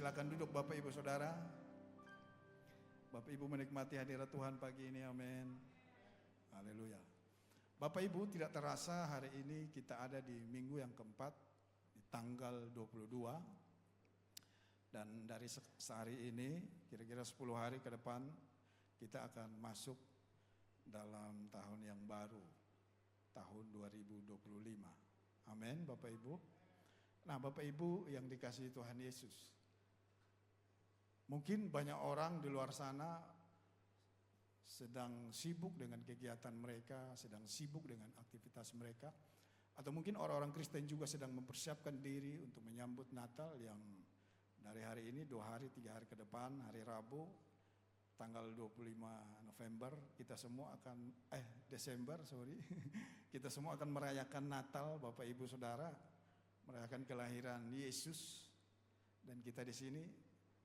Silakan duduk Bapak Ibu Saudara. Bapak Ibu menikmati hadirat Tuhan pagi ini, amin. Haleluya. Bapak Ibu, tidak terasa hari ini kita ada di minggu yang keempat, di tanggal 22. Dan dari sehari ini, kira-kira 10 hari ke depan, kita akan masuk dalam tahun yang baru, tahun 2025. Amin Bapak Ibu. Nah Bapak Ibu yang dikasihi Tuhan Yesus, mungkin banyak orang di luar sana sedang sibuk dengan kegiatan mereka, sedang sibuk dengan aktivitas mereka. Atau mungkin orang-orang Kristen juga sedang mempersiapkan diri untuk menyambut Natal yang dari hari ini 2 hari, 3 hari ke depan, hari Rabu, tanggal 25 November, kita semua akan, Desember, kita semua akan merayakan Natal, Bapak Ibu Saudara, merayakan kelahiran Yesus. Dan kita di sini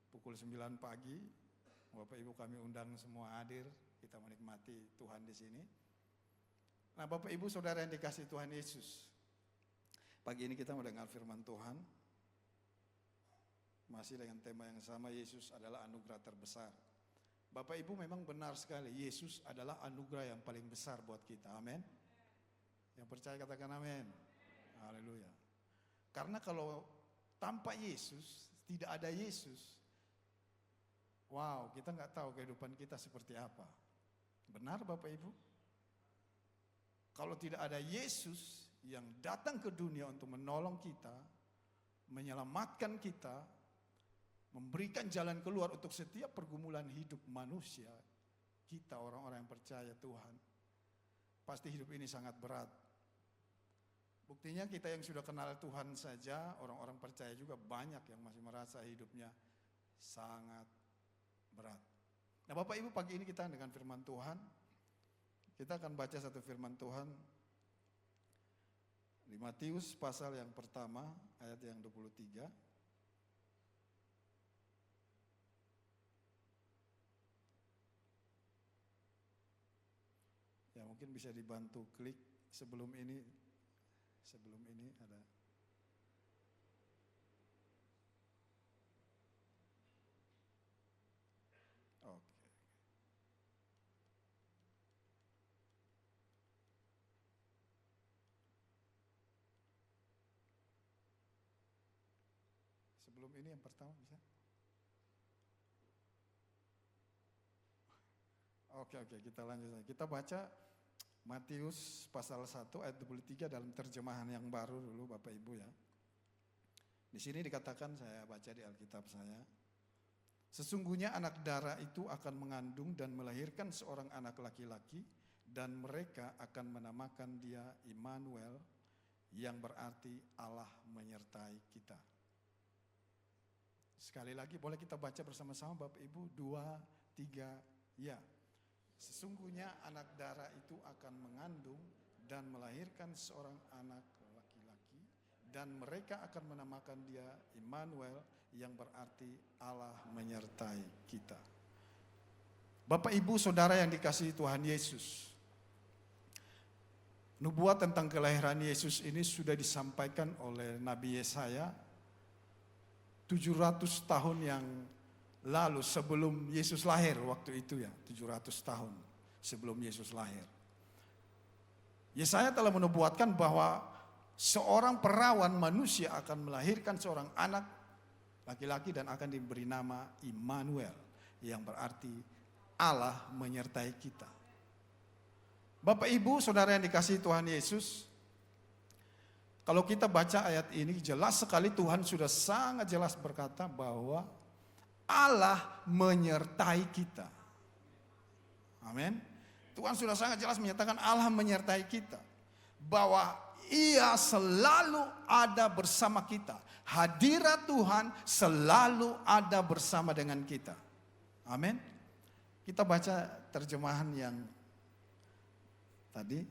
pukul 9 pagi, Bapak Ibu kami undang semua hadir, kita menikmati Tuhan di sini. Nah Bapak Ibu Saudara yang dikasihi Tuhan Yesus, pagi ini kita mendengar firman Tuhan, masih dengan tema yang sama, Yesus adalah anugerah terbesar. Bapak Ibu memang benar sekali, Yesus adalah anugerah yang paling besar buat kita, amin. Yang percaya katakan amin. Haleluya. Karena kalau tanpa Yesus, tidak ada Yesus, wow, kita nggak tahu kehidupan kita seperti apa. Benar Bapak Ibu? Kalau tidak ada Yesus yang datang ke dunia untuk menolong kita, menyelamatkan kita, memberikan jalan keluar untuk setiap pergumulan hidup manusia, kita orang-orang yang percaya Tuhan, pasti hidup ini sangat berat. Buktinya kita yang sudah kenal Tuhan saja, orang-orang percaya juga banyak yang masih merasa hidupnya sangat berat. Nah Bapak Ibu, pagi ini kita dengan firman Tuhan, kita akan baca satu firman Tuhan di Matius pasal yang pertama ayat yang 23. Ya mungkin bisa dibantu klik sebelum ini ada. Oke. Sebelum ini yang pertama bisa? Oke, kita lanjut saja. Kita baca Matius pasal 1 ayat 23 dalam terjemahan yang baru dulu Bapak Ibu ya. Di sini dikatakan, saya baca di Alkitab saya. Sesungguhnya anak darah itu akan mengandung dan melahirkan seorang anak laki-laki, dan mereka akan menamakan dia Immanuel, yang berarti Allah menyertai kita. Sekali lagi boleh kita baca bersama-sama Bapak Ibu, 2, 3, ya. Sesungguhnya anak darah itu akan mengandung dan melahirkan seorang anak laki-laki, dan mereka akan menamakan dia Immanuel, yang berarti Allah menyertai kita. Bapak Ibu Saudara yang dikasihi Tuhan Yesus, nubuat tentang kelahiran Yesus ini sudah disampaikan oleh Nabi Yesaya 700 tahun yang lalu sebelum Yesus lahir waktu itu ya, 700 tahun sebelum Yesus lahir. Yesaya telah menubuatkan bahwa seorang perawan manusia akan melahirkan seorang anak laki-laki dan akan diberi nama Immanuel, yang berarti Allah menyertai kita. Bapak Ibu Saudara yang dikasihi Tuhan Yesus, kalau kita baca ayat ini jelas sekali Tuhan sudah sangat jelas berkata bahwa Allah menyertai kita. Amin. Tuhan sudah sangat jelas menyatakan Allah menyertai kita, bahwa Ia selalu ada bersama kita. Hadirat Tuhan selalu ada bersama dengan kita. Amin. Kita baca terjemahan yang tadi.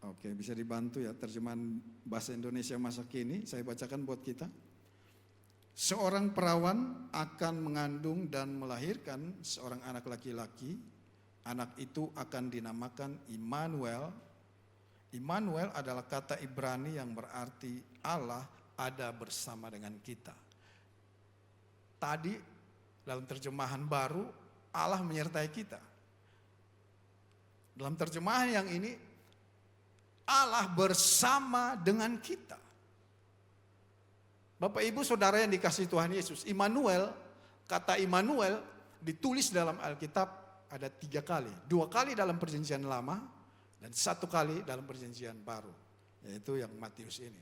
Oke, bisa dibantu ya terjemahan bahasa Indonesia masa kini, saya bacakan buat kita. Seorang perawan akan mengandung dan melahirkan seorang anak laki-laki. Anak itu akan dinamakan Immanuel, Immanuel adalah kata Ibrani yang berarti Allah ada bersama dengan kita. Tadi dalam terjemahan baru, Allah menyertai kita. Dalam terjemahan yang ini, Allah bersama dengan kita. Bapak Ibu Saudara yang dikasihi Tuhan Yesus, Immanuel, kata Immanuel ditulis dalam Alkitab ada 3 kali. 2 kali dalam Perjanjian Lama dan 1 kali dalam Perjanjian Baru, yaitu yang Matius ini.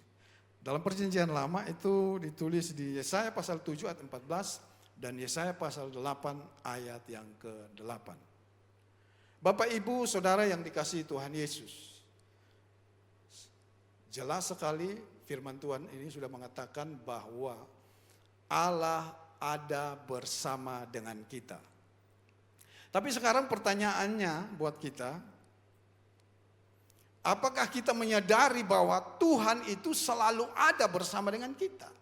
Dalam Perjanjian Lama itu ditulis di Yesaya pasal 7 ayat 14 dan Yesaya pasal 8 ayat yang ke-8. Bapak Ibu Saudara yang dikasihi Tuhan Yesus, jelas sekali firman Tuhan ini sudah mengatakan bahwa Allah ada bersama dengan kita. Tapi sekarang pertanyaannya buat kita, apakah kita menyadari bahwa Tuhan itu selalu ada bersama dengan kita?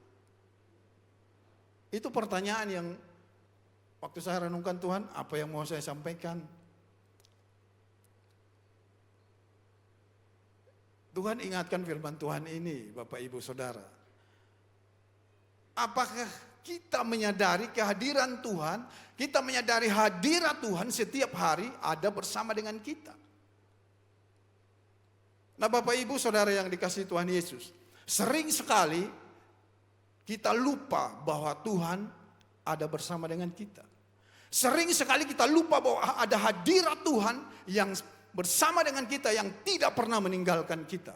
Itu pertanyaan yang waktu saya renungkan, Tuhan, apa yang mau saya sampaikan? Tuhan ingatkan firman Tuhan ini, Bapak Ibu Saudara. Apakah kita menyadari kehadiran Tuhan, kita menyadari hadirat Tuhan setiap hari ada bersama dengan kita? Nah Bapak Ibu Saudara yang dikasihi Tuhan Yesus, sering sekali kita lupa bahwa Tuhan ada bersama dengan kita. Sering sekali kita lupa bahwa ada hadirat Tuhan yang bersama dengan kita, yang tidak pernah meninggalkan kita.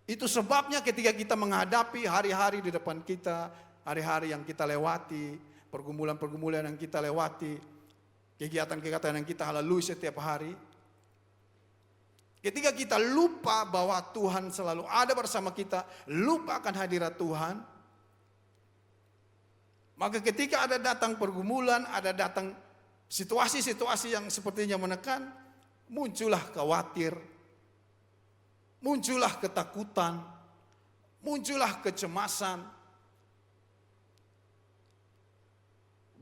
Itu sebabnya ketika kita menghadapi hari-hari di depan kita, hari-hari yang kita lewati, pergumulan-pergumulan yang kita lewati, kegiatan-kegiatan yang kita lalui setiap hari, ketika kita lupa bahwa Tuhan selalu ada bersama kita, lupa akan hadirat Tuhan, maka ketika ada datang pergumulan, ada datang situasi-situasi yang sepertinya menekan, muncullah khawatir, muncullah ketakutan, muncullah kecemasan,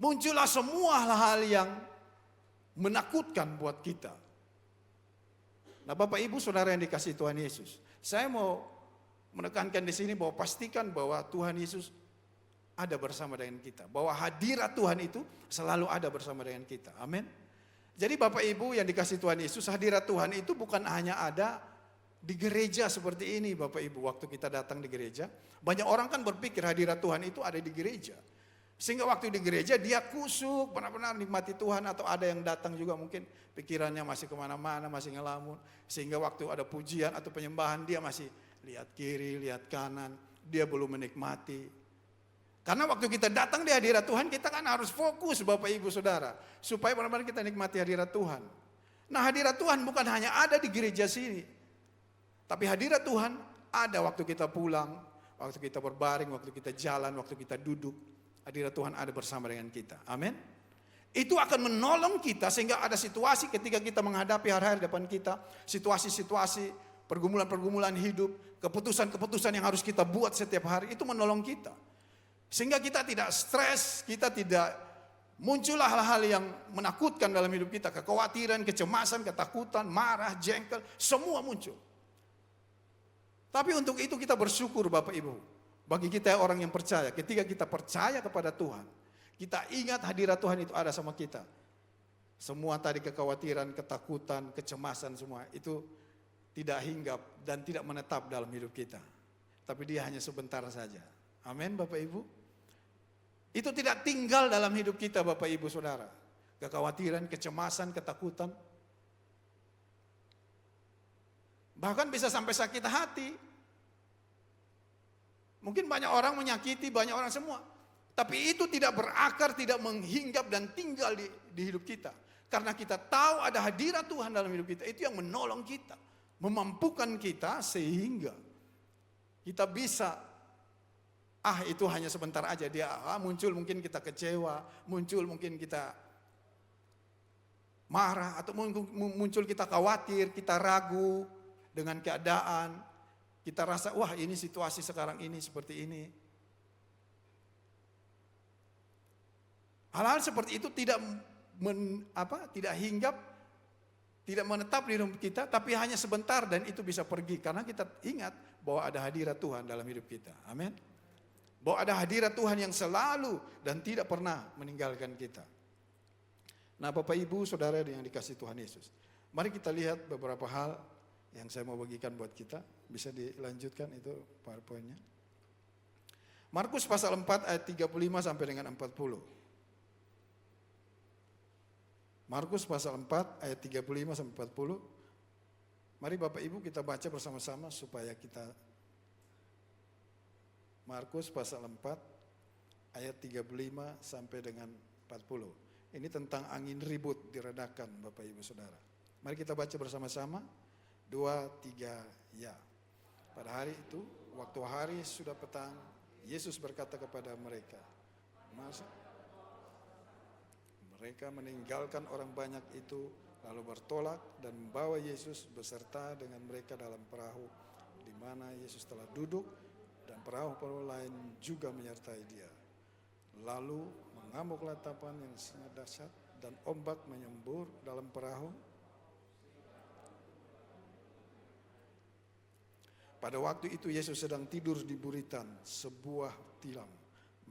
muncullah semua hal-hal yang menakutkan buat kita. Nah Bapak Ibu Saudara yang dikasihi Tuhan Yesus, saya mau menekankan di sini bahwa pastikan bahwa Tuhan Yesus ada bersama dengan kita. Bahwa hadirat Tuhan itu selalu ada bersama dengan kita. Amin. Jadi Bapak Ibu yang dikasihi Tuhan Yesus, hadirat Tuhan itu bukan hanya ada di gereja seperti ini Bapak Ibu. Waktu kita datang di gereja, banyak orang kan berpikir hadirat Tuhan itu ada di gereja. Sehingga waktu di gereja dia kusuk, benar-benar nikmati Tuhan. Atau ada yang datang juga mungkin pikirannya masih kemana-mana, masih ngelamun. Sehingga waktu ada pujian atau penyembahan dia masih lihat kiri, lihat kanan. Dia belum menikmati. Karena waktu kita datang di hadirat Tuhan, kita kan harus fokus Bapak Ibu Saudara. Supaya benar-benar kita nikmati hadirat Tuhan. Nah hadirat Tuhan bukan hanya ada di gereja sini. Tapi hadirat Tuhan ada waktu kita pulang, waktu kita berbaring, waktu kita jalan, waktu kita duduk. Hadirat Tuhan ada bersama dengan kita. Amin. Itu akan menolong kita sehingga ada situasi ketika kita menghadapi hari-hari depan kita. Situasi-situasi, pergumulan-pergumulan hidup, keputusan-keputusan yang harus kita buat setiap hari. Itu menolong kita. Sehingga kita tidak stres, kita tidak muncullah hal-hal yang menakutkan dalam hidup kita. Kekhawatiran, kecemasan, ketakutan, marah, jengkel, semua muncul. Tapi untuk itu kita bersyukur Bapak Ibu. Bagi kita orang yang percaya, ketika kita percaya kepada Tuhan, kita ingat hadirat Tuhan itu ada sama kita. Semua tadi kekhawatiran, ketakutan, kecemasan semua itu tidak hinggap dan tidak menetap dalam hidup kita. Tapi dia hanya sebentar saja. Amin Bapak Ibu. Itu tidak tinggal dalam hidup kita Bapak Ibu Saudara. Kekhawatiran, kecemasan, ketakutan. Bahkan bisa sampai sakit hati. Mungkin banyak orang menyakiti, banyak orang semua. Tapi itu tidak berakar, tidak menghinggap dan tinggal di hidup kita. Karena kita tahu ada hadirat Tuhan dalam hidup kita. Itu yang menolong kita. Memampukan kita sehingga kita bisa itu hanya sebentar aja dia muncul, mungkin kita kecewa, muncul mungkin kita marah, atau muncul kita khawatir, kita ragu dengan keadaan, kita rasa wah ini situasi sekarang ini seperti ini. Hal-hal seperti itu tidak hinggap Tidak menetap di hidup kita, tapi hanya sebentar dan itu bisa pergi. Karena kita ingat bahwa ada hadirat Tuhan dalam hidup kita. Amin. Bahwa ada hadirat Tuhan yang selalu dan tidak pernah meninggalkan kita. Nah Bapak Ibu Saudara yang dikasihi Tuhan Yesus. Mari kita lihat beberapa hal yang saya mau bagikan buat kita. Bisa dilanjutkan itu PowerPoint-nya. Markus pasal 4 ayat 35 sampai dengan 40. Markus pasal 4 ayat 35 sampai 40. Mari Bapak Ibu kita baca bersama-sama supaya kita. Markus pasal 4 ayat 35 sampai dengan 40. Ini tentang angin ribut diredakan Bapak Ibu Saudara. Mari kita baca bersama-sama. 2, 3, ya. Pada hari itu, waktu hari sudah petang, Yesus berkata kepada mereka, mereka meninggalkan orang banyak itu, lalu bertolak dan membawa Yesus beserta dengan mereka dalam perahu, di mana Yesus telah duduk, dan perahu-perahu lain juga menyertai dia. Lalu mengamuklah tapan yang sangat dahsyat, dan ombak menyembur dalam perahu. Pada waktu itu Yesus sedang tidur di buritan sebuah tilam.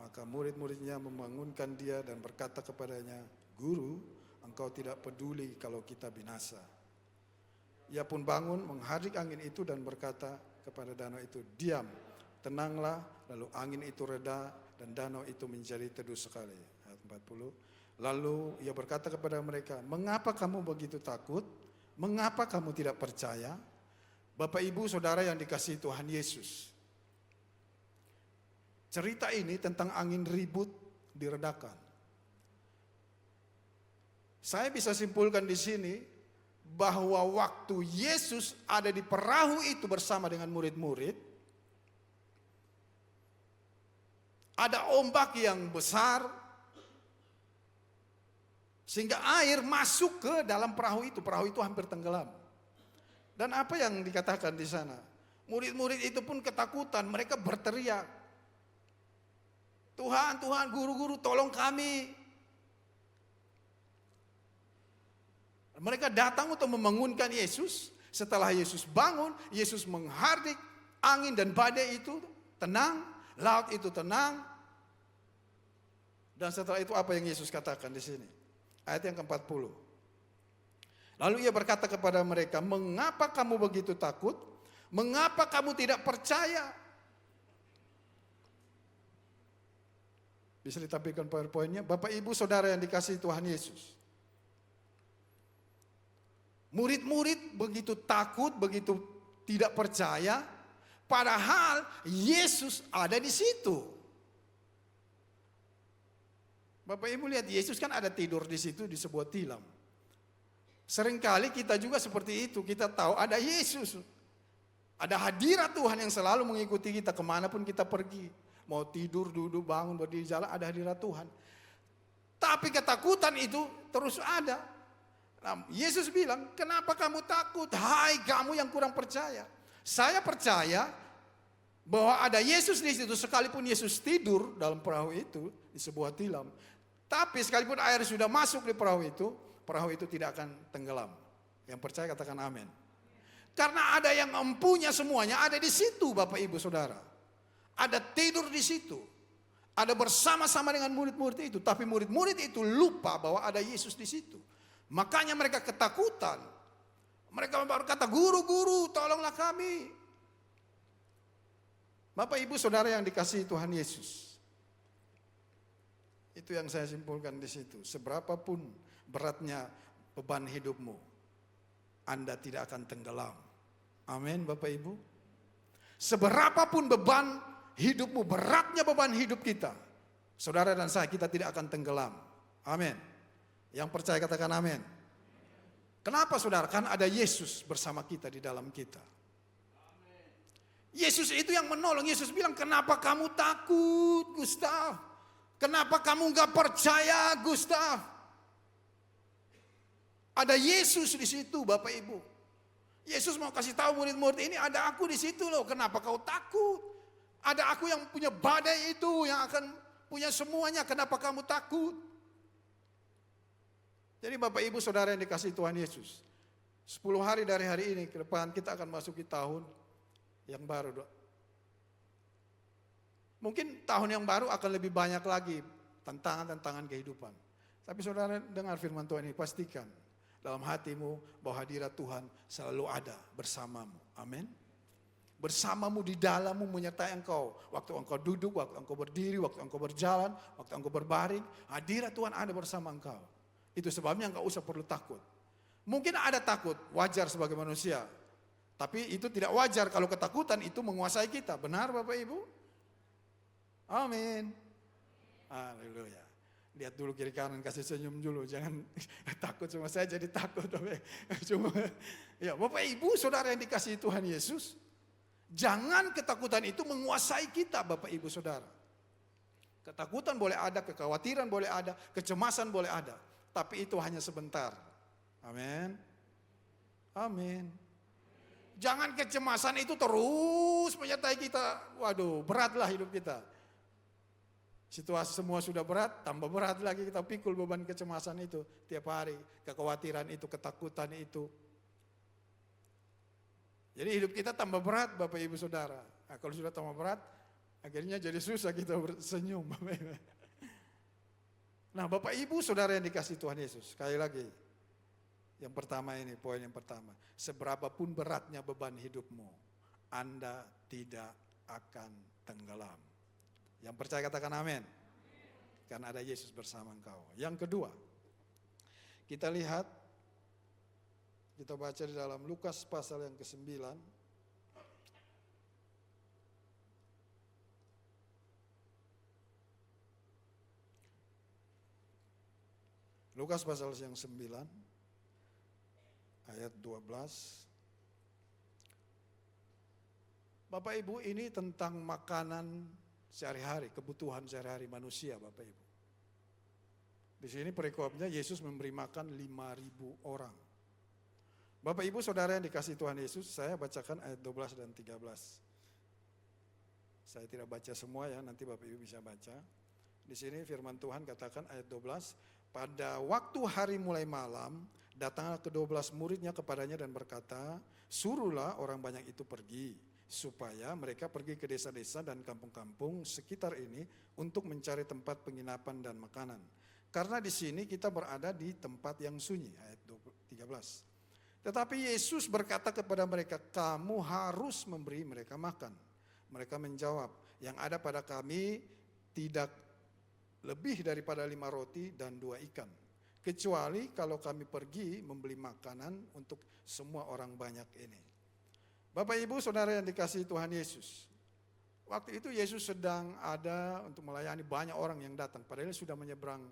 Maka murid-muridnya membangunkan dia dan berkata kepadanya, Guru, engkau tidak peduli kalau kita binasa. Ia pun bangun, menghadik angin itu dan berkata kepada danau itu, diam, tenanglah. Lalu angin itu reda dan danau itu menjadi teduh sekali. Ayat 40. Lalu ia berkata kepada mereka, mengapa kamu begitu takut? Mengapa kamu tidak percaya? Bapak Ibu Saudara yang dikasihi Tuhan Yesus. Cerita ini tentang angin ribut diredakan. Saya bisa simpulkan di sini bahwa waktu Yesus ada di perahu itu bersama dengan murid-murid, ada ombak yang besar sehingga air masuk ke dalam perahu itu. Perahu itu hampir tenggelam. Dan apa yang dikatakan di sana? Murid-murid itu pun ketakutan, mereka berteriak, Tuhan, Tuhan, guru-guru tolong kami. Mereka datang untuk membangunkan Yesus. Setelah Yesus bangun, Yesus menghardik angin dan badai itu tenang, laut itu tenang. Dan setelah itu apa yang Yesus katakan di sini? Ayat yang ke-40. Lalu ia berkata kepada mereka, mengapa kamu begitu takut? Mengapa kamu tidak percaya? Bisa ditampilkan PowerPoint-nya. Bapak Ibu Saudara yang dikasihi Tuhan Yesus. Murid-murid begitu takut, begitu tidak percaya, padahal Yesus ada di situ. Bapak Ibu lihat, Yesus kan ada tidur di situ di sebuah tilam. Seringkali kita juga seperti itu, kita tahu ada Yesus. Ada hadirat Tuhan yang selalu mengikuti kita kemanapun kita pergi. Mau tidur, duduk, bangun, berdiri, jalan, ada hadirat Tuhan. Tapi ketakutan itu terus ada. Nah, Yesus bilang, kenapa kamu takut? Hai kamu yang kurang percaya. Saya percaya bahwa ada Yesus di situ sekalipun Yesus tidur dalam perahu itu di sebuah tilam. Tapi sekalipun air sudah masuk di perahu itu tidak akan tenggelam. Yang percaya katakan amin. Karena ada yang empunya semuanya ada di situ Bapak Ibu Saudara. Ada tidur di situ. Ada bersama-sama dengan murid-murid itu. Tapi murid-murid itu lupa bahwa ada Yesus di situ. Makanya mereka ketakutan. Mereka berkata, guru-guru tolonglah kami. Bapak Ibu Saudara yang dikasihi Tuhan Yesus. Itu yang saya simpulkan di situ. Seberapapun beratnya beban hidupmu, Anda tidak akan tenggelam. Amin Bapak Ibu. Seberapapun beban hidupmu, beratnya beban hidup kita, saudara dan saya, kita tidak akan tenggelam. Amin. Yang percaya katakan amin. Kenapa saudara? Karena ada Yesus bersama kita di dalam kita. Yesus itu yang menolong. Yesus bilang, kenapa kamu takut Gustaf? Kenapa kamu gak percaya Gustaf? Ada Yesus di situ Bapak Ibu. Yesus mau kasih tahu murid-murid ini, ada aku di situ loh. Kenapa kau takut? Ada aku yang punya badai itu, yang akan punya semuanya. Kenapa kamu takut? Jadi Bapak Ibu Saudara yang dikasihi Tuhan Yesus, 10 hari dari hari ini ke depan kita akan masuki tahun yang baru. Mungkin tahun yang baru akan lebih banyak lagi tantangan-tantangan kehidupan. Tapi saudara dengar firman Tuhan ini, pastikan dalam hatimu bahwa hadirat Tuhan selalu ada bersamamu. Amin. Bersamamu, di dalammu, menyertai engkau. Waktu engkau duduk, waktu engkau berdiri, waktu engkau berjalan, waktu engkau berbaring, hadirat Tuhan ada bersama engkau. Itu sebabnya engkau usah perlu takut. Mungkin ada takut, wajar sebagai manusia. Tapi itu tidak wajar kalau ketakutan itu menguasai kita. Benar Bapak Ibu? Amin. Haleluya. Lihat dulu kiri kanan, kasih senyum dulu. Jangan takut sama saya jadi takut. Cuma, ya Bapak Ibu, saudara yang dikasihi Tuhan Yesus, jangan ketakutan itu menguasai kita Bapak Ibu Saudara. Ketakutan boleh ada, kekhawatiran boleh ada, kecemasan boleh ada. Tapi itu hanya sebentar. Amin. Amin. Jangan kecemasan itu terus menyertai kita. Waduh, beratlah hidup kita. Situasi semua sudah berat, tambah berat lagi kita pikul beban kecemasan itu tiap hari. Kekhawatiran itu, ketakutan itu. Jadi hidup kita tambah berat Bapak Ibu Saudara. Nah, kalau sudah tambah berat, akhirnya jadi susah kita bersenyum. Nah Bapak Ibu Saudara yang dikasihi Tuhan Yesus, sekali lagi. Yang pertama ini, poin yang pertama. Seberapapun beratnya beban hidupmu, Anda tidak akan tenggelam. Yang percaya katakan amin. Karena ada Yesus bersama engkau. Yang kedua, kita lihat, kita baca di dalam Lukas pasal yang ke-9. Lukas pasal yang 9, ayat 12. Bapak Ibu, ini tentang makanan sehari-hari, kebutuhan sehari-hari manusia Bapak Ibu. Di sini perikopnya Yesus memberi makan 5.000 orang. Bapak Ibu Saudara yang dikasihi Tuhan Yesus, saya bacakan ayat 12 dan 13. Saya tidak baca semua ya, nanti Bapak Ibu bisa baca. Di sini firman Tuhan katakan ayat 12, pada waktu hari mulai malam, datanglah ke-12 muridnya kepadanya dan berkata, suruhlah orang banyak itu pergi, supaya mereka pergi ke desa-desa dan kampung-kampung sekitar ini untuk mencari tempat penginapan dan makanan. Karena di sini kita berada di tempat yang sunyi, ayat 13. Tetapi Yesus berkata kepada mereka, kamu harus memberi mereka makan. Mereka menjawab, yang ada pada kami tidak lebih daripada 5 roti dan 2 ikan. Kecuali kalau kami pergi membeli makanan untuk semua orang banyak ini. Bapak Ibu Saudara yang dikasihi Tuhan Yesus. Waktu itu Yesus sedang ada untuk melayani banyak orang yang datang. Padahal sudah menyeberang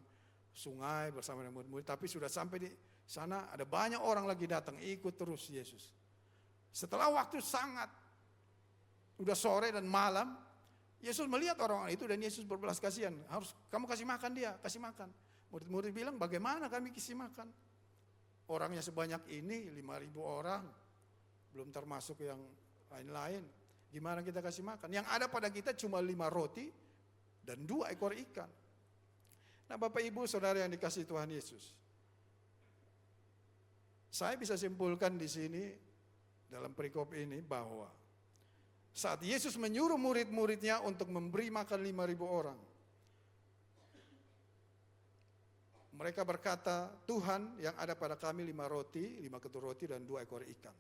sungai bersama dengan murid-murid. Tapi sudah sampai di sana ada banyak orang lagi datang. Ikut terus Yesus. Setelah waktu sangat, udah sore dan malam, Yesus melihat orang-orang itu dan Yesus berbelas kasihan. Harus kamu kasih makan dia, kasih makan. Murid-murid bilang, bagaimana kami kasih makan? Orangnya sebanyak ini, 5.000 orang. Belum termasuk yang lain-lain. Gimana kita kasih makan? Yang ada pada kita cuma 5 roti dan 2 ekor ikan. Nah Bapak Ibu Saudara yang dikasihi Tuhan Yesus. Saya bisa simpulkan di sini dalam perikop ini bahwa saat Yesus menyuruh murid-muridnya untuk memberi makan 5.000 orang. Mereka berkata, Tuhan yang ada pada kami 5 roti, 5 ketur roti dan 2 ekor ikan.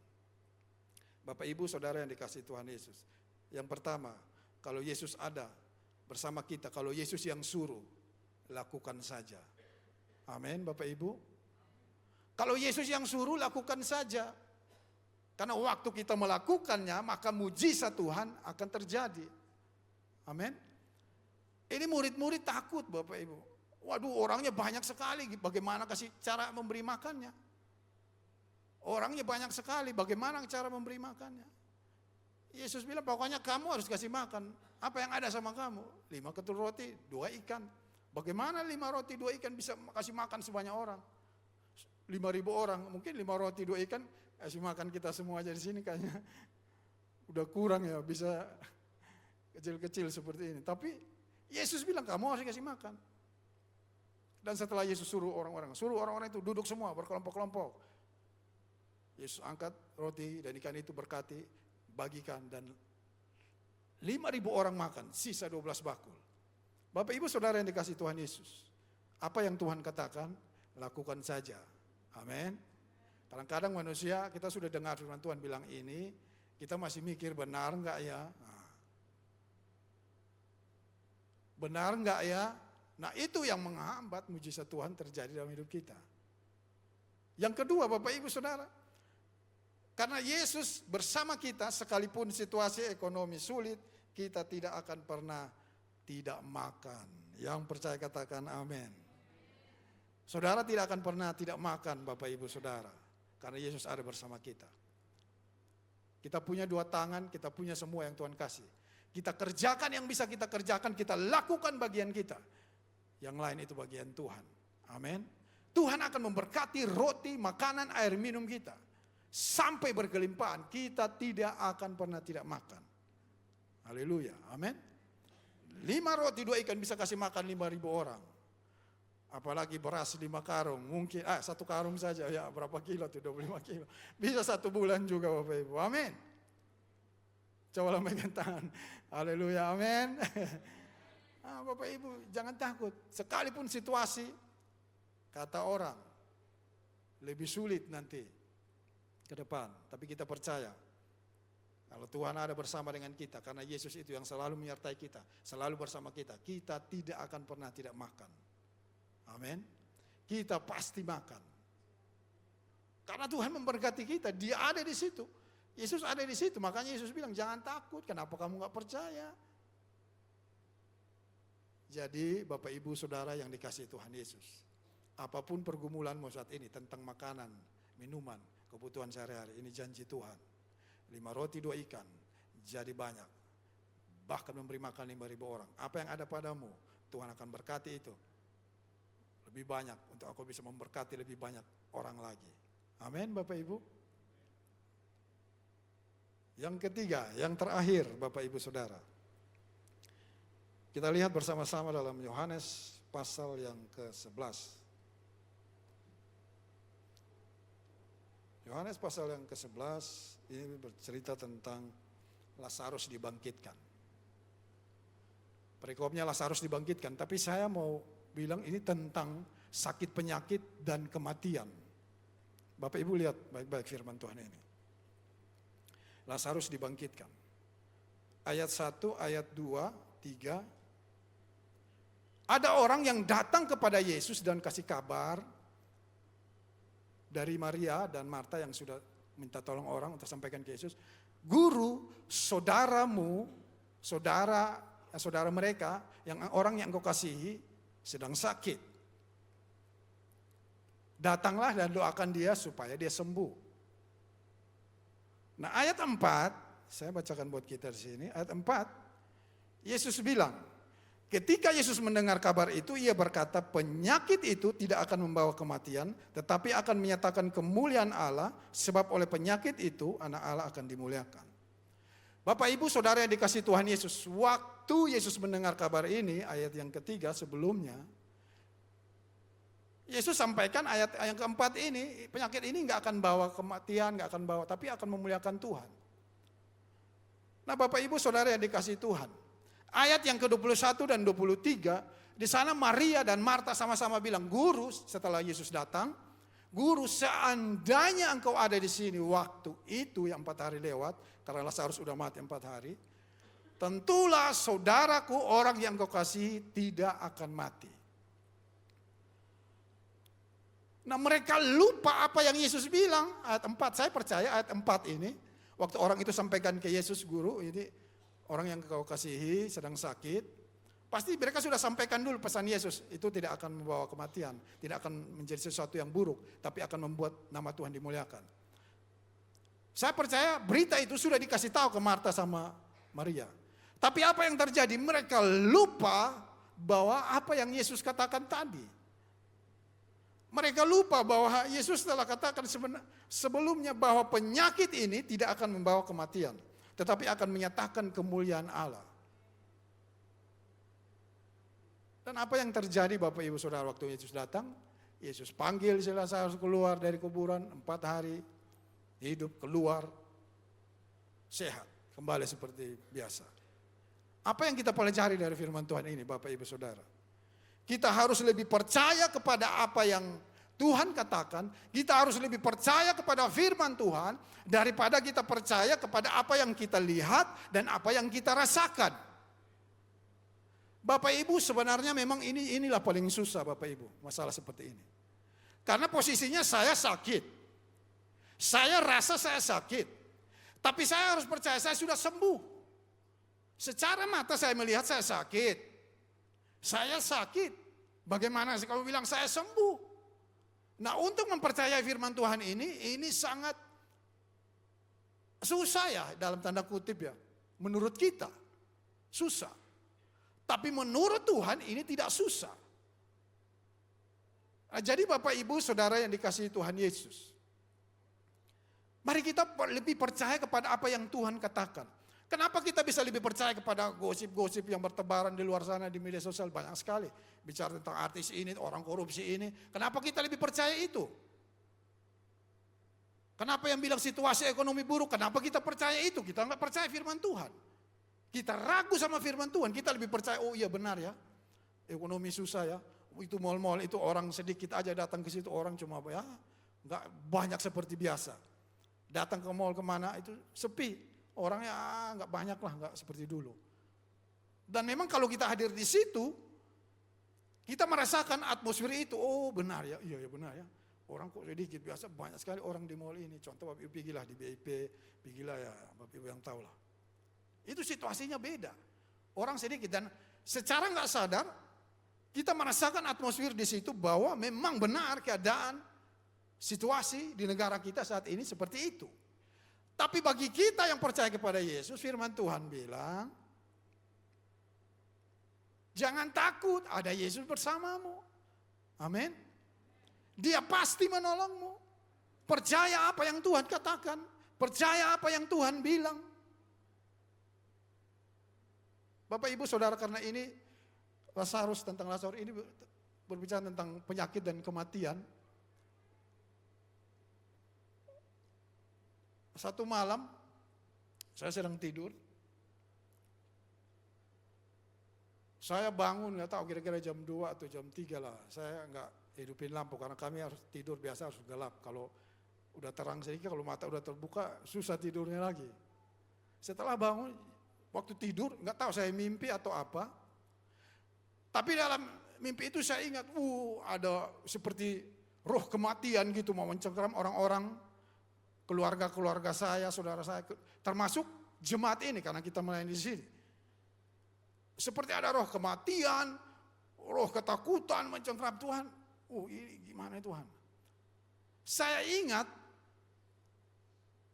Bapak Ibu Saudara yang dikasihi Tuhan Yesus. Yang pertama, kalau Yesus ada bersama kita, kalau Yesus yang suruh, lakukan saja. Amin Bapak Ibu. Kalau Yesus yang suruh, lakukan saja. Karena waktu kita melakukannya, maka mujizat Tuhan akan terjadi. Amin. Ini murid-murid takut Bapak Ibu. Waduh, orangnya banyak sekali, bagaimana kasih cara memberi makannya? Orangnya banyak sekali, bagaimana cara memberi makannya? Yesus bilang, pokoknya kamu harus kasih makan. Apa yang ada sama kamu? 5 ketur roti, 2 ikan. Bagaimana 5 roti, 2 ikan bisa kasih makan sebanyak orang? 5.000 orang, mungkin 5 roti, 2 ikan, kasih makan kita semua aja di sini kayaknya. Udah kurang ya, bisa kecil-kecil seperti ini. Tapi Yesus bilang, kamu harus kasih makan. Dan setelah Yesus suruh orang-orang itu duduk semua berkelompok-kelompok. Yesus angkat roti dan ikan itu berkati, bagikan, dan 5.000 orang makan, sisa 12 bakul. Bapak ibu saudara yang dikasih Tuhan Yesus, apa yang Tuhan katakan, lakukan saja. Amin. Kadang-kadang manusia, kita sudah dengar firman Tuhan bilang ini, kita masih mikir benar enggak ya? Benar enggak ya? Nah itu yang menghambat mujizat Tuhan terjadi dalam hidup kita. Yang kedua Bapak Ibu Saudara, karena Yesus bersama kita sekalipun situasi ekonomi sulit, kita tidak akan pernah tidak makan. Yang percaya katakan amin. Saudara tidak akan pernah tidak makan Bapak Ibu Saudara, karena Yesus ada bersama kita. Kita punya 2 tangan, kita punya semua yang Tuhan kasih. Kita kerjakan yang bisa kita kerjakan, kita lakukan bagian kita. Yang lain itu bagian Tuhan. Amin. Tuhan akan memberkati roti, makanan, air minum kita. Sampai berkelimpahan, kita tidak akan pernah tidak makan. Haleluya, amin. 5 roti 2 ikan bisa kasih makan 5.000 orang. Apalagi beras 5 karung, mungkin 1 karung saja ya berapa kilo tuh, 25 kilo. Bisa 1 bulan juga Bapak Ibu, amin. Coba lambaikan tangan, haleluya, amin. Bapak Ibu jangan takut, sekalipun situasi kata orang lebih sulit nanti ke depan, tapi kita percaya kalau Tuhan ada bersama dengan kita, karena Yesus itu yang selalu menyertai kita, selalu bersama kita, kita tidak akan pernah tidak makan. Amin. Kita pasti makan. Karena Tuhan memberkati kita, Dia ada di situ. Yesus ada di situ, makanya Yesus bilang jangan takut, kenapa kamu gak percaya? Jadi Bapak Ibu Saudara yang dikasihi Tuhan Yesus, apapun pergumulanmu saat ini tentang makanan, minuman, kebutuhan sehari-hari, ini janji Tuhan. 5 roti 2 ikan jadi banyak, bahkan memberi makan 5.000 orang. Apa yang ada padamu Tuhan akan berkati itu lebih banyak, untuk aku bisa memberkati lebih banyak orang lagi. Amin Bapak Ibu. Yang ketiga, yang terakhir Bapak Ibu Saudara, kita lihat bersama-sama dalam Yohanes pasal yang ke-11. Yohanes pasal yang ke-11 ini bercerita tentang Lazarus dibangkitkan. Perikopnya Lazarus dibangkitkan, tapi saya mau bilang ini tentang sakit penyakit dan kematian. Bapak Ibu lihat baik-baik firman Tuhan ini. Lazarus dibangkitkan. Ayat 1, ayat 2, 3. Ada orang yang datang kepada Yesus dan kasih kabar dari Maria dan Marta yang sudah minta tolong orang untuk sampaikan ke Yesus. Guru, saudaramu, saudara mereka, yang orang yang engkau kasihi sedang sakit. Datanglah dan doakan dia supaya dia sembuh. Nah ayat 4, saya bacakan buat kita di sini. Ayat 4, Yesus bilang, ketika Yesus mendengar kabar itu, ia berkata, penyakit itu tidak akan membawa kematian, tetapi akan menyatakan kemuliaan Allah, sebab oleh penyakit itu anak Allah akan dimuliakan. Bapak Ibu Saudara yang dikasihi Tuhan Yesus, waktu Yesus mendengar kabar ini, ayat yang ketiga sebelumnya, Yesus sampaikan ayat yang keempat ini, penyakit ini nggak akan bawa kematian, nggak akan bawa, tapi akan memuliakan Tuhan. Nah Bapak Ibu Saudara yang dikasihi Tuhan, ayat yang ke-21 dan 23, di sana Maria dan Marta sama-sama bilang, Guru, setelah Yesus datang, Guru, seandainya engkau ada di sini waktu itu yang 4 hari lewat, karena Lazarus sudah mati 4 hari, tentulah saudaraku orang yang engkau kasihi tidak akan mati. Nah mereka lupa apa yang Yesus bilang, ayat 4, saya percaya ayat 4 ini, waktu orang itu sampaikan ke Yesus, Guru, ini orang yang kau kasihi sedang sakit, pasti mereka sudah sampaikan dulu pesan Yesus, itu tidak akan membawa kematian, tidak akan menjadi sesuatu yang buruk, tapi akan membuat nama Tuhan dimuliakan. Saya percaya berita itu sudah dikasih tahu ke Marta sama Maria. Tapi apa yang terjadi? Mereka lupa bahwa apa yang Yesus katakan tadi. Mereka lupa bahwa Yesus telah katakan sebelumnya bahwa penyakit ini tidak akan membawa kematian, tetapi akan menyatakan kemuliaan Allah. Dan apa yang terjadi Bapak Ibu Saudara waktu Yesus datang? Yesus panggil si Lazarus keluar dari kuburan 4 hari. hidup, keluar, sehat, kembali seperti biasa. Apa yang kita pelajari dari firman Tuhan ini, Bapak Ibu Saudara? Kita harus lebih percaya kepada apa yang Tuhan katakan, kita harus lebih percaya kepada firman Tuhan daripada kita percaya kepada apa yang kita lihat dan apa yang kita rasakan. Bapak Ibu, sebenarnya memang inilah paling susah Bapak Ibu, masalah seperti ini. Karena posisinya saya sakit. Saya rasa saya sakit. Tapi saya harus percaya saya sudah sembuh. Secara mata saya melihat saya sakit. Saya sakit. Bagaimana sih kamu bilang saya sembuh? Nah, untuk mempercayai firman Tuhan ini sangat susah ya, dalam tanda kutip ya. Menurut kita susah. Tapi menurut Tuhan ini tidak susah. Nah, jadi Bapak Ibu Saudara yang dikasihi Tuhan Yesus, mari kita lebih percaya kepada apa yang Tuhan katakan. Kenapa kita bisa lebih percaya kepada gosip-gosip yang bertebaran di luar sana di media sosial? Banyak sekali bicara tentang artis ini, orang korupsi ini. Kenapa kita lebih percaya itu? Kenapa yang bilang situasi ekonomi buruk? Kenapa kita percaya itu? Kita nggak percaya firman Tuhan. Kita ragu sama firman Tuhan. Kita lebih percaya, oh iya benar ya, ekonomi susah ya. Itu mal-mal itu orang sedikit aja datang ke situ, orang cuma ya nggak banyak seperti biasa. Datang ke mal kemana itu sepi. Orangnya nggak banyak lah, nggak seperti dulu. Dan memang kalau kita hadir di situ, kita merasakan atmosfer itu. Oh benar ya, iya ya benar ya. Orang kok sedikit, biasa banyak sekali orang di mall ini. Contoh Bapak Ibu pergilah di BIP, pergilah ya Bapak Ibu yang tahu lah. Itu situasinya beda. Orang sedikit dan secara nggak sadar kita merasakan atmosfer di situ bahwa memang benar keadaan situasi di negara kita saat ini seperti itu. Tapi bagi kita yang percaya kepada Yesus, firman Tuhan bilang, jangan takut, ada Yesus bersamamu. Amin. Dia pasti menolongmu. Percaya apa yang Tuhan katakan, percaya apa yang Tuhan bilang. Bapak Ibu Saudara, karena ini Lazarus, tentang Lazarus ini berbicara tentang penyakit dan kematian. Satu malam, saya sedang tidur. Saya bangun, nggak tahu kira-kira jam 2 atau jam 3 lah. Saya nggak hidupin lampu, karena kami harus tidur biasa harus gelap. Kalau udah terang sedikit, kalau mata udah terbuka, susah tidurnya lagi. Setelah bangun, waktu tidur, nggak tahu saya mimpi atau apa. Tapi dalam mimpi itu saya ingat, ada seperti roh kematian gitu, mau mencengkeram orang-orang, keluarga-keluarga saya, saudara saya, termasuk jemaat ini karena kita melayani di sini. Seperti ada roh kematian, roh ketakutan mencengkeram Tuhan. Ini gimana Tuhan? Saya ingat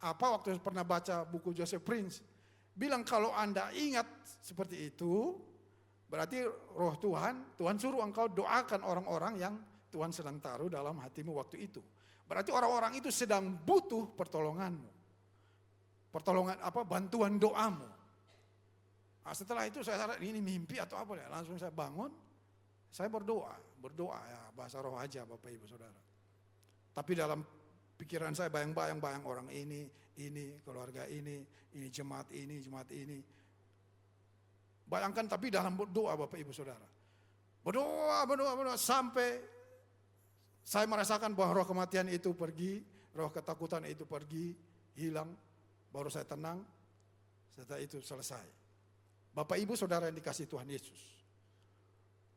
waktu pernah baca buku Joseph Prince, bilang kalau Anda ingat seperti itu, berarti roh Tuhan suruh engkau doakan orang-orang yang Tuhan sedang taruh dalam hatimu waktu itu. Berarti orang-orang itu sedang butuh pertolonganmu. Bantuan doamu. Nah, setelah itu saya sadar ini mimpi atau apa ya. Langsung saya bangun, saya berdoa ya bahasa roh aja Bapak Ibu Saudara. Tapi dalam pikiran saya bayang-bayang orang ini, keluarga ini jemaat ini. Bayangkan tapi dalam doa Bapak Ibu Saudara. Berdoa sampai saya merasakan bahwa roh kematian itu pergi, roh ketakutan itu pergi, hilang, baru saya tenang, setelah itu selesai. Bapak Ibu Saudara yang dikasihi Tuhan Yesus,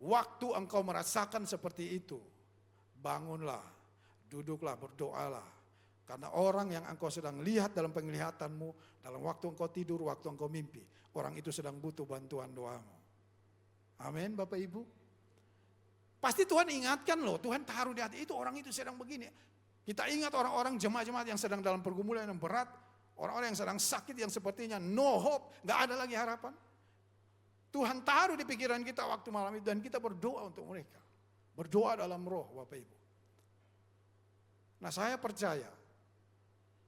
waktu engkau merasakan seperti itu, bangunlah, duduklah, berdoalah. Karena orang yang engkau sedang lihat dalam penglihatanmu, dalam waktu engkau tidur, waktu engkau mimpi, orang itu sedang butuh bantuan doamu. Amin Bapak Ibu. Pasti Tuhan ingatkan loh, Tuhan taruh di hati itu orang itu sedang begini. Kita ingat orang-orang jemaat-jemaat yang sedang dalam pergumulan yang berat, orang-orang yang sedang sakit yang sepertinya no hope, gak ada lagi harapan. Tuhan taruh di pikiran kita waktu malam itu dan kita berdoa untuk mereka. Berdoa dalam roh Bapak Ibu. Nah saya percaya,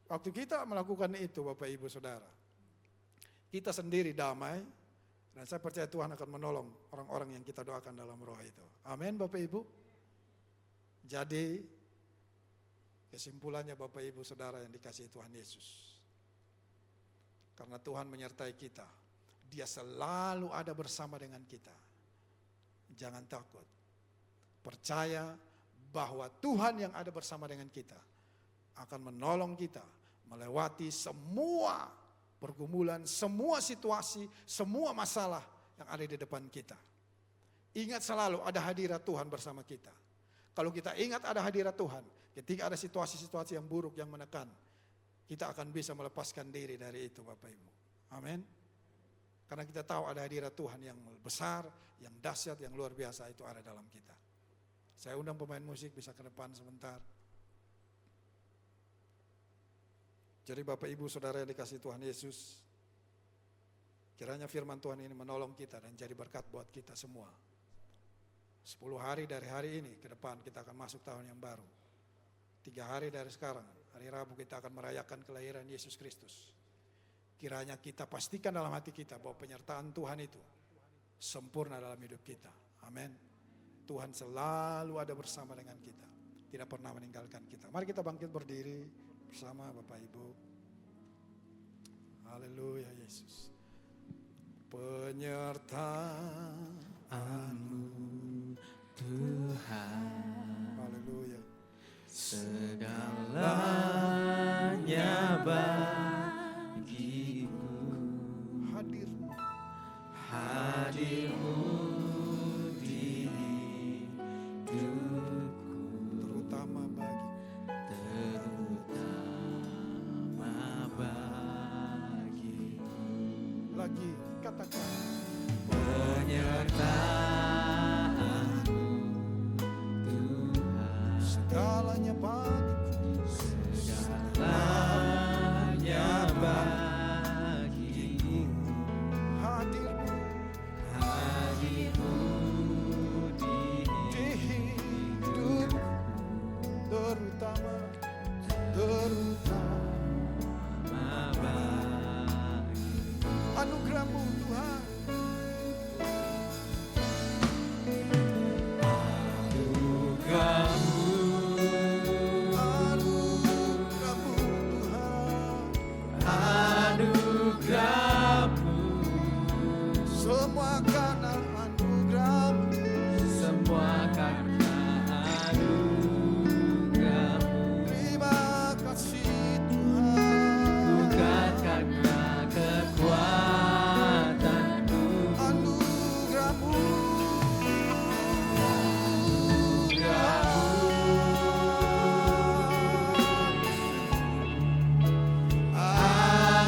waktu kita melakukan itu Bapak Ibu Saudara, kita sendiri damai, dan saya percaya Tuhan akan menolong orang-orang yang kita doakan dalam roh itu. Amin Bapak Ibu. Jadi Kesimpulannya Bapak Ibu Saudara yang dikasihi Tuhan Yesus, karena Tuhan menyertai kita, Dia selalu ada bersama dengan kita. Jangan takut, percaya bahwa Tuhan yang ada bersama dengan kita akan menolong kita melewati semua pergumulan, semua situasi, semua masalah yang ada di depan kita. Ingat selalu ada hadirat Tuhan bersama kita. Kalau kita ingat ada hadirat Tuhan, ketika ada situasi-situasi yang buruk, yang menekan, kita akan bisa melepaskan diri dari itu Bapak Ibu. Amin. Karena kita tahu ada hadirat Tuhan yang besar, yang dahsyat, yang luar biasa itu ada dalam kita. Saya undang pemain musik bisa ke depan sebentar. Jadi Bapak Ibu Saudara yang dikasihi Tuhan Yesus, kiranya firman Tuhan ini menolong kita dan jadi berkat buat kita semua. 10 hari dari hari ini ke depan kita akan masuk tahun yang baru. 3 hari dari sekarang, hari Rabu kita akan merayakan kelahiran Yesus Kristus. Kiranya kita pastikan dalam hati kita bahwa penyertaan Tuhan itu sempurna dalam hidup kita. Amin. Tuhan selalu ada bersama dengan kita, tidak pernah meninggalkan kita. Mari kita bangkit berdiri bersama Bapak Ibu. Haleluya Yesus. Penyertaanmu Tuhan, haleluya. Segalanya bagiku, Hadirmu hadirmu di hidupku, terutama bagiku. lagi katakan Penyertaanmu Tuhan, segalanya bagiku, segalanya bagiku, hadirmu hadirmu di di hidupku, terutama bagiku. anugerahmu Tuhan. Anugerahmu Tuhan, Anugerahmu, semua karena anugerahmu. semua karena anugerahmu, Terima kasih Tuhan. bukan karena kekuatanku. Anugerahmu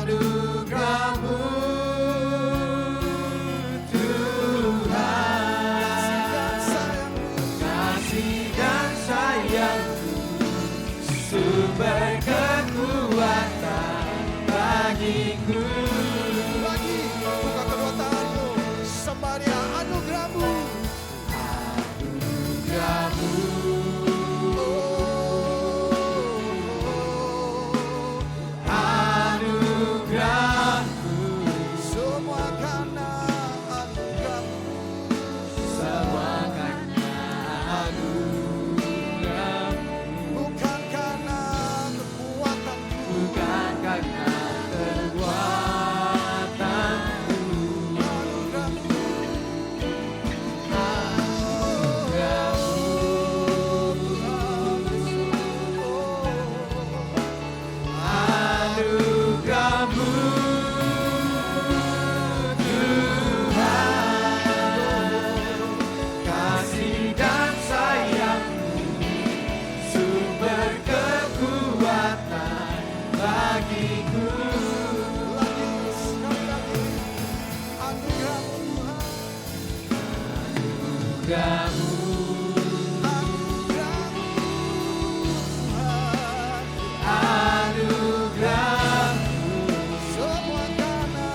Anugerahmu Tuhan, kasih dan sayangmu, sumber kekuatan bagiku. lagi buka kedua tanganmu, sembah Dia. Anugerahmu, Anugerahmu, anugerahmu, semua karena anugerahmu. semua karena anugerahmu, Bukan karena kekuatanku, bukan karena kekuatanku. anugerahmu. Anugerahmu Tuhan, kasih dan sayangmu, sumber kekuatan bagiku. Lagi sekali lagi, anugerahmu Tuhan. Anugerahmu, anugerahmu, Semua karena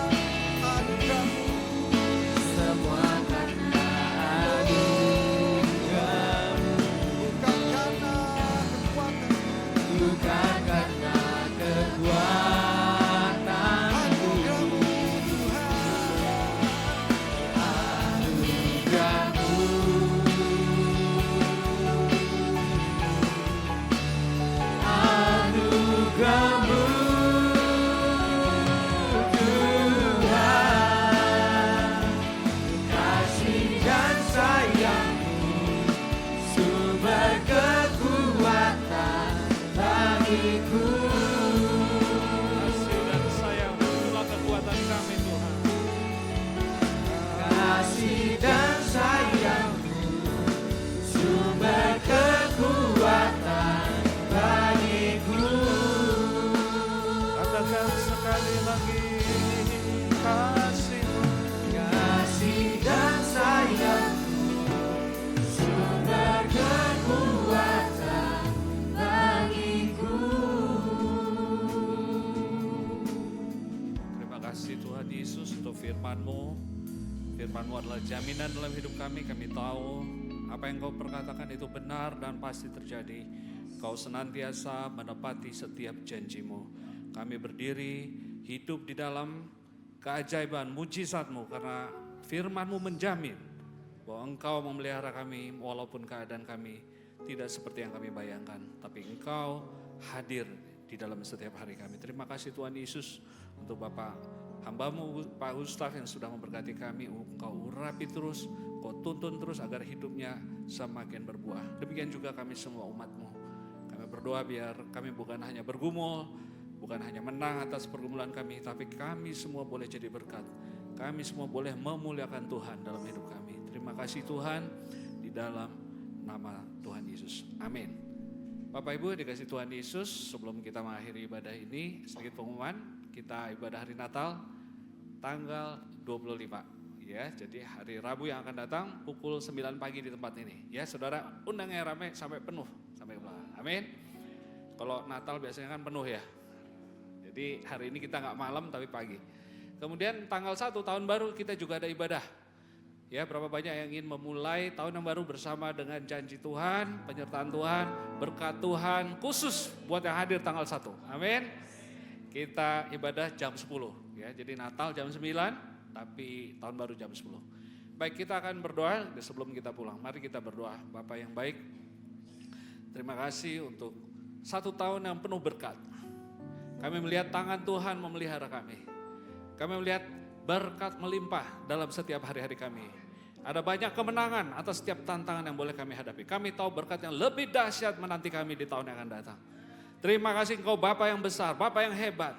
anugerahmu. semua karena anugerahmu, Bukan karena kekuatanku, bukan karena kekuatanku. anugerahmu Tuhan. Anugerahmu kasih-Mu, kasih dan sayang-Mu, sumber kekuatan bagiku. Terima kasih Tuhan Yesus untuk firman-Mu. Firman-Mu adalah jaminan dalam hidup kami. Kami tahu apa yang Kau perkatakan itu benar dan pasti terjadi. Kau senantiasa menepati setiap janji-Mu. Kami berdiri hidup di dalam keajaiban mujizat-Mu karena firman-Mu menjamin bahwa Engkau memelihara kami walaupun keadaan kami tidak seperti yang kami bayangkan. Tapi Engkau hadir di dalam setiap hari kami. Terima kasih Tuhan Yesus untuk Bapak hamba-Mu Pak Ustaz yang sudah memberkati kami. Engkau urapi terus, Kau tuntun terus agar hidupnya semakin berbuah. Demikian juga kami semua umat-Mu. Kami berdoa biar kami bukan hanya bergumul, bukan hanya menang atas pergumulan kami, tapi kami semua boleh jadi berkat. Kami semua boleh memuliakan Tuhan dalam hidup kami. Terima kasih Tuhan di dalam nama Tuhan Yesus. Amin. Bapak Ibu dikasih Tuhan Yesus, sebelum kita mengakhiri ibadah ini, sedikit pengumuman. Kita ibadah hari Natal tanggal 25. Ya, jadi hari Rabu yang akan datang pukul 9 pagi di tempat ini. Ya, saudara undangnya rame sampai penuh, sampai ke belakang. Amin. Kalau Natal biasanya kan penuh ya. Jadi hari ini kita nggak malam tapi pagi. Kemudian tanggal 1 tahun baru kita juga ada ibadah. Ya, berapa banyak yang ingin memulai tahun yang baru bersama dengan janji Tuhan, penyertaan Tuhan, berkat Tuhan, khusus buat yang hadir tanggal 1. Amin. Kita ibadah jam 10. Ya, jadi Natal jam 9, tapi tahun baru jam 10. Baik, kita akan berdoa sebelum kita pulang. Mari kita berdoa. Bapak yang baik, terima kasih untuk 1 tahun yang penuh berkat. Kami melihat tangan Tuhan memelihara kami. Kami melihat berkat melimpah dalam setiap hari-hari kami. Ada banyak kemenangan atas setiap tantangan yang boleh kami hadapi. Kami tahu berkat yang lebih dahsyat menanti kami di tahun yang akan datang. Terima kasih Engkau Bapa yang besar, Bapa yang hebat,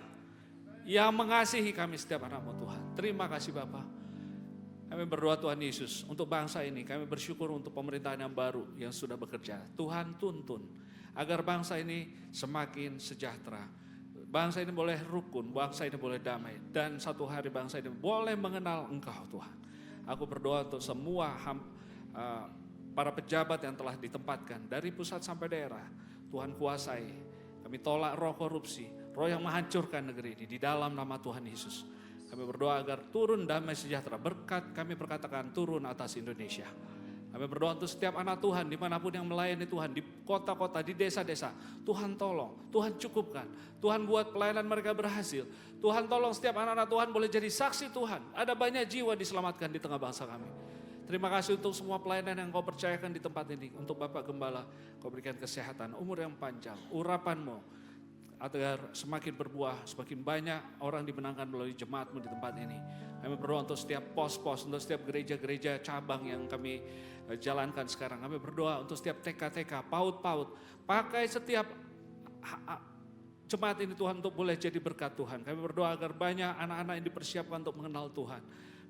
yang mengasihi kami setiap anak-Mu Tuhan. Terima kasih Bapa. Kami berdoa Tuhan Yesus untuk bangsa ini. Kami bersyukur untuk pemerintahan yang baru yang sudah bekerja. Tuhan tuntun agar bangsa ini semakin sejahtera. Bangsa ini boleh rukun, bangsa ini boleh damai. Dan satu hari bangsa ini boleh mengenal Engkau Tuhan. Aku berdoa untuk semua para pejabat yang telah ditempatkan dari pusat sampai daerah. Tuhan kuasai. Kami tolak roh korupsi, roh yang menghancurkan negeri ini di dalam nama Tuhan Yesus. Kami berdoa agar turun damai sejahtera, berkat kami perkatakan turun atas Indonesia. Kami berdoa untuk setiap anak Tuhan dimanapun yang melayani Tuhan, di kota-kota, di desa-desa. Tuhan tolong, Tuhan cukupkan, Tuhan buat pelayanan mereka berhasil. Tuhan tolong setiap anak-anak Tuhan boleh jadi saksi Tuhan. Ada banyak jiwa diselamatkan di tengah bangsa kami. Terima kasih untuk semua pelayanan yang Kau percayakan di tempat ini. Untuk Bapak Gembala, Kau berikan kesehatan, umur yang panjang, urapan-Mu, agar semakin berbuah, semakin banyak orang dimenangkan melalui jemaat-Mu di tempat ini. Kami berdoa untuk setiap pos-pos, untuk setiap gereja-gereja cabang yang kami jalankan sekarang. Kami berdoa untuk setiap TK-TK, PAUD-PAUD. Pakai setiap jemaat ini Tuhan untuk boleh jadi berkat Tuhan. Kami berdoa agar banyak anak-anak yang dipersiapkan untuk mengenal Tuhan.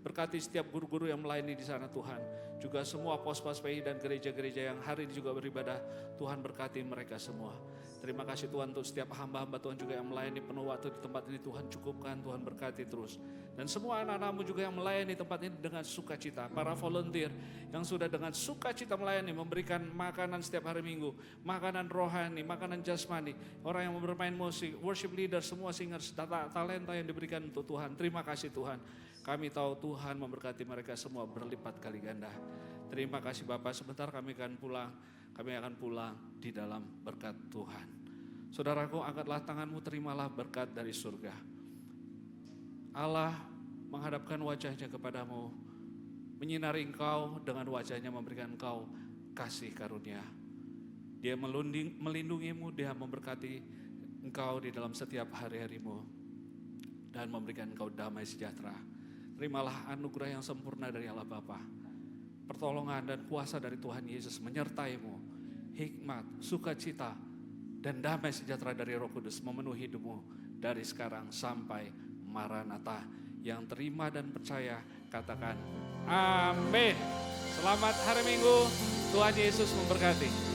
Berkati setiap guru-guru yang melayani di sana Tuhan. Juga semua pos-pos PI dan gereja-gereja yang hari ini juga beribadah. Tuhan berkati mereka semua. Terima kasih Tuhan untuk setiap hamba-hamba Tuhan juga yang melayani penuh waktu di tempat ini. Tuhan cukupkan, Tuhan berkati terus. Dan semua anak-anak-Mu juga yang melayani tempat ini dengan sukacita. Para volunteer yang sudah dengan sukacita melayani, memberikan makanan setiap hari Minggu. Makanan rohani, makanan jasmani. Orang yang bermain musik, worship leader, semua singers, talenta yang diberikan untuk Tuhan. Terima kasih Tuhan. Kami tahu Tuhan memberkati mereka semua berlipat kali ganda. Terima kasih Bapak, sebentar kami akan pulang di dalam berkat Tuhan. Saudaraku, angkatlah tanganmu, terimalah berkat dari surga. Allah menghadapkan wajahnya kepadamu, menyinari engkau dengan wajahnya, memberikan engkau kasih karunia. Dia melindungimu, dia memberkati engkau di dalam setiap hari-harimu, dan memberikan engkau damai sejahtera. Terimalah anugerah yang sempurna dari Allah Bapa. Pertolongan dan kuasa dari Tuhan Yesus menyertaimu. Hikmat, sukacita, dan damai sejahtera dari Roh Kudus memenuhi hidupmu dari sekarang sampai Maranatha. Yang terima dan percaya katakan amin. Selamat hari Minggu, Tuhan Yesus memberkati.